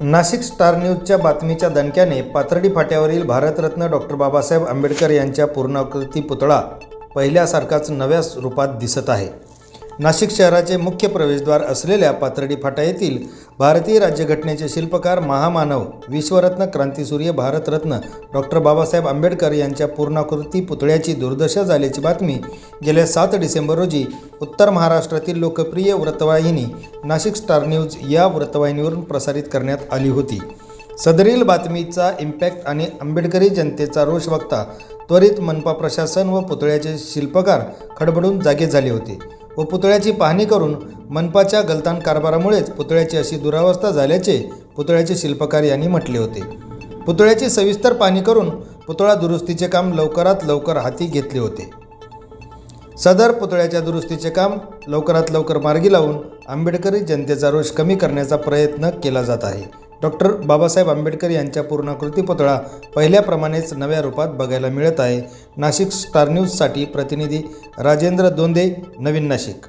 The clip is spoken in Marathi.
नाशिक स्टार न्यूजच्या बातमीच्या दणक्याने पाथर्डी फाट्यावरील भारतरत्न डॉक्टर बाबासाहेब आंबेडकर यांच्या पूर्णाकृती पुतळा पहिल्यासारखाच नव्या रूपात दिसत आहे. नाशिक शहराचे मुख्य प्रवेशद्वार असलेल्या पाथर्डी फाटा येथील भारतीय राज्यघटनेचे शिल्पकार महामानव विश्वरत्न क्रांतिसूर्य भारतरत्न डॉक्टर बाबासाहेब आंबेडकर यांच्या पूर्णाकृती पुतळ्याची दुर्दशा झाल्याची बातमी गेल्या 7 डिसेंबर रोजी उत्तर महाराष्ट्रातील लोकप्रिय वृत्तवाहिनी नाशिक स्टार न्यूज या वृत्तवाहिनीवरून प्रसारित करण्यात आली होती. सदरील बातमीचा इम्पॅक्ट आणि आंबेडकरी जनतेचा रोष बघता त्वरित मनपा प्रशासन व पुतळ्याचे शिल्पकार खडबडून जागे झाले होते व पुतळ्याची पाहणी करून मनपाच्या गलतान कारभारामुळेच पुतळ्याची अशी दुरावस्था झाल्याचे पुतळ्याचे शिल्पकार यांनी म्हटले होते. पुतळ्याची सविस्तर पाहणी करून पुतळा दुरुस्तीचे काम लवकरात लवकर हाती घेतले होते. सदर पुतळ्याच्या दुरुस्तीचे काम लवकरात लवकर मार्गी लावून आंबेडकरी जनतेचा रोष कमी करण्याचा प्रयत्न केला जात आहे. डॉक्टर बाबासाहेब आंबेडकर यांच्या पूर्णाकृती पुतळा पहिल्याप्रमाणेच नव्या रूपात बघायला मिळत आहे. नाशिक स्टार न्यूजसाठी प्रतिनिधी राजेंद्र दोंदे, नवीन नाशिक.